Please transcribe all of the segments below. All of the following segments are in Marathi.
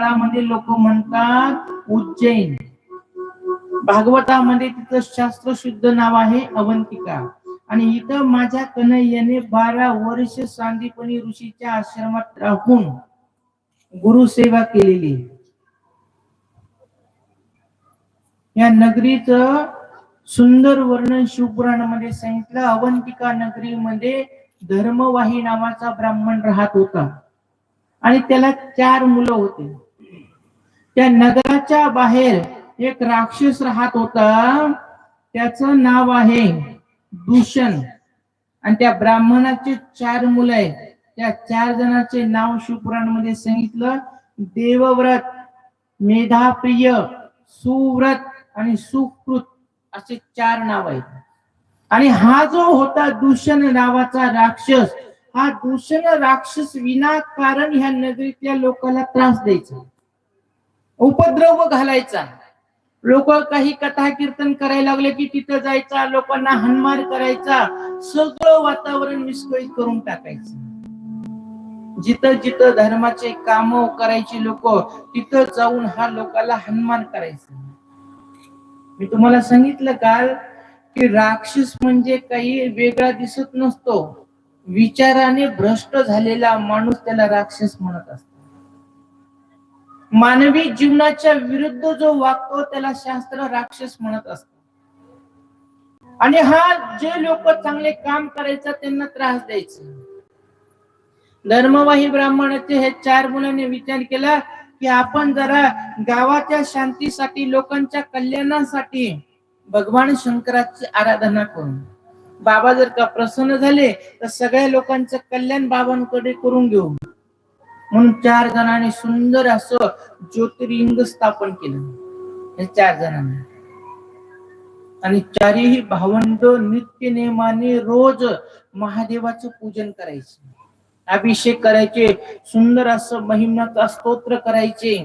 काळामध्ये लोक म्हणतात उज्जैन, भागवतामध्ये तिचं शास्त्र शुद्ध नाव आहे अवंतिका. आणि इथं माझ्या कन्हैयाने 12 वर्ष सांदीपनी ऋषीच्या आश्रमात राहून गुरुसेवा केलेली. या नगरीचं सुंदर वर्णन शिवपुराणामध्ये सांगितलं. अवंतिका नगरीमध्ये धर्मवाही नावाचा ब्राह्मण राहत होता आणि त्याला 4 मुलं होते. त्या नगराच्या बाहेर एक राक्षस राहत होता, त्याचं नाव आहे दूषण. आणि त्या ब्राह्मणाचे 4 मुलं आहेत. त्या 4 जणांचे नाव शिवपुराणामध्ये सांगितलं. देवव्रत, मेधाप्रिय, सुव्रत आणि सुकृत असे 4 नाव आहेत. आणि हा जो होता दूषण नावाचा राक्षस, हा दूषण राक्षस विनाकारण ह्या नगरीतल्या लोकांना त्रास द्यायचा, उपद्रव घालायचा. लोक काही कथा कीर्तन करायला लागले की तिथं जायचा, लोकांना हाणमार करायचा, सगळं वातावरण विस्कळीत करून टाकायचं. जिथं जिथं धर्माचे काम करायचे लोक तिथं जाऊन हा लोकांना हाणमार करायचा. मी तुम्हाला सांगितलं काल की राक्षस म्हणजे काही वेगळा दिसत नसतो, विचाराने भ्रष्ट झालेला माणूस त्याला राक्षस म्हणत असतो. मानवी जीवनाच्या विरुद्ध जो वागतो त्याला शास्त्र राक्षस म्हणत असत. आणि हा जे लोक चांगले काम करायचं त्यांना त्रास द्यायचा. धर्मवाही ब्राह्मणाचे हे 4 मुलांनी विचार केला की आपण जरा गावाच्या शांतीसाठी, लोकांच्या कल्याणासाठी भगवान शंकराची आराधना करू. बाबा जर का प्रसन्न झाले तर सगळ्या लोकांचं कल्याण बाबांकडे करून घेऊ. म्हणून 4 जणांनी सुंदर असं ज्योतिर्लिंग स्थापन केलं, हे 4 जणांनी. आणि 4ही भावंड नित्य नेमाने रोज महादेवाचं पूजन करायचे, अभिषेक करायचे, सुंदर असं महिम्नाचा स्तोत्र करायचे.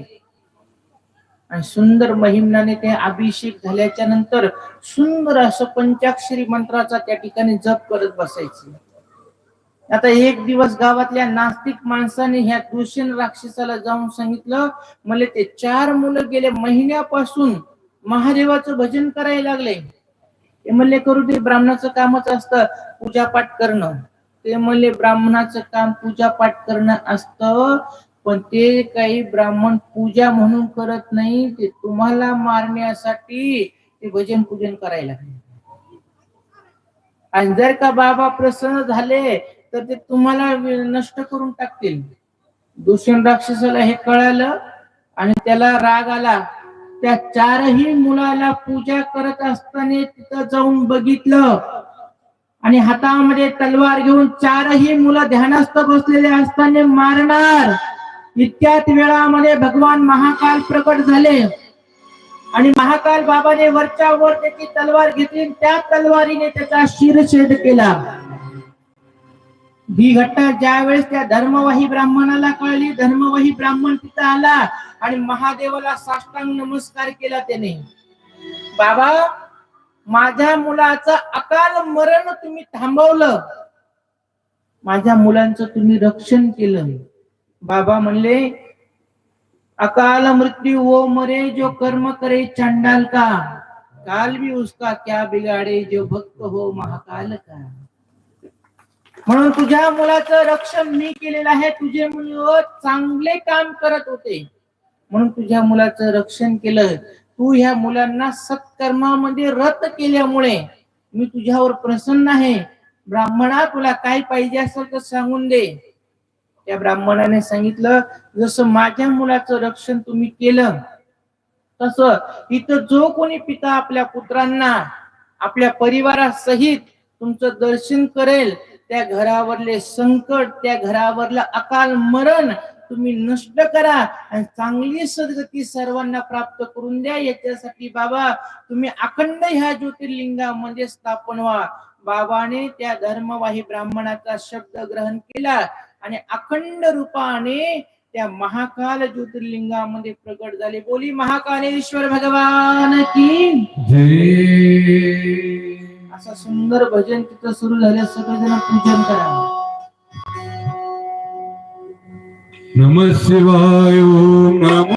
आणि सुंदर महिम्नाने ते अभिषेक झाल्याच्या नंतर सुंदर असं पंचाक्षरी मंत्राचा त्या ठिकाणी जप करत बसायचे. आता एक दिवस गावातल्या नास्तिक माणसाने ह्या दूषण राक्षसाला जाऊन सांगितलं, मला ते 4 मुलं गेले महिन्यापासून महादेवाचं भजन करायला लागले. ते म्हणले करू दे, ब्राह्मणाचं कामच असतं पूजापाठ करणं. ते म्हणले ब्राह्मणाचं काम पूजापाठ करणं असतं, पण ते काही ब्राह्मण पूजा म्हणून करत नाही, ते तुम्हाला मारण्यासाठी ते भजन पूजन करायला लागले. आणि जर का बाबा प्रसन्न झाले तर ते तुम्हाला नष्ट करून टाकतील. दूषण राक्षसाला हे कळालं आणि त्याला राग आला. त्या 4ही मुलाला पूजा करत असताना तिथं जाऊन बघितलं आणि हातामध्ये तलवार घेऊन 4ही मुलं ध्यानस्थ बसलेले असताना मारणार. इतक्यात वेळामध्ये भगवान महाकाल प्रकट झाले आणि महाकाल बाबाने वरच्या वर त्याची तलवार घेतली, त्या तलवारीने त्याचा शिरछेद केला. ही घटना ज्यावेळेस त्या धर्मवाही ब्राह्मणाला कळली, धर्मवाही ब्राह्मण तिथं आला आणि महादेवाला साष्टांग नमस्कार केला त्याने. बाबा, माझ्या मुलाचं अकाल मरण तुम्ही थांबवलं, माझ्या मुलांचं तुम्ही रक्षण केलं. बाबा म्हणले, अकाल मृत्यु वो मरे जो कर्म करे चंडाल का, काल भी उसका क्या बिगाड़े जो भक्त हो महाकाल का. म्हणून तुझ्या मुलाचं रक्षण मी केलेलं आहे. तुझे मुलं चांगले काम करत होते म्हणून तुझ्या मुलाचं रक्षण केलं. तू ह्या मुलांना सत्कर्मामध्ये रत केल्यामुळे मी तुझ्यावर प्रसन्न आहे. ब्राह्मणा, तुला काय पाहिजे असेल तर सांगून दे. त्या ब्राह्मणाने सांगितलं, जसं माझ्या मुलाचं रक्षण तुम्ही केलं तसं इथं जो कोणी पिता आपल्या पुत्रांना आपल्या परिवारासहित तुमचं दर्शन करेल, त्या घरावरले संकट, त्या घरावरला अकाल मरण तुम्ही नष्ट करा आणि चांगली सद्गती सर्वांना प्राप्त करून द्या. याच्यासाठी बाबा तुम्ही अखंड ह्या ज्योतिर्लिंगामध्ये स्थापन व्हा. बाबाने त्या धर्मवाही ब्राह्मणाचा शब्द ग्रहण केला आणि अखंड रूपाने त्या महाकाल ज्योतिर्लिंगामध्ये प्रकट झाले. बोली महाकालेश्वर भगवान की जय. असं सुंदर भजन तिथं सुरू झालं. सगळेजण पूजन करा. नमः शिवाय ओम नमो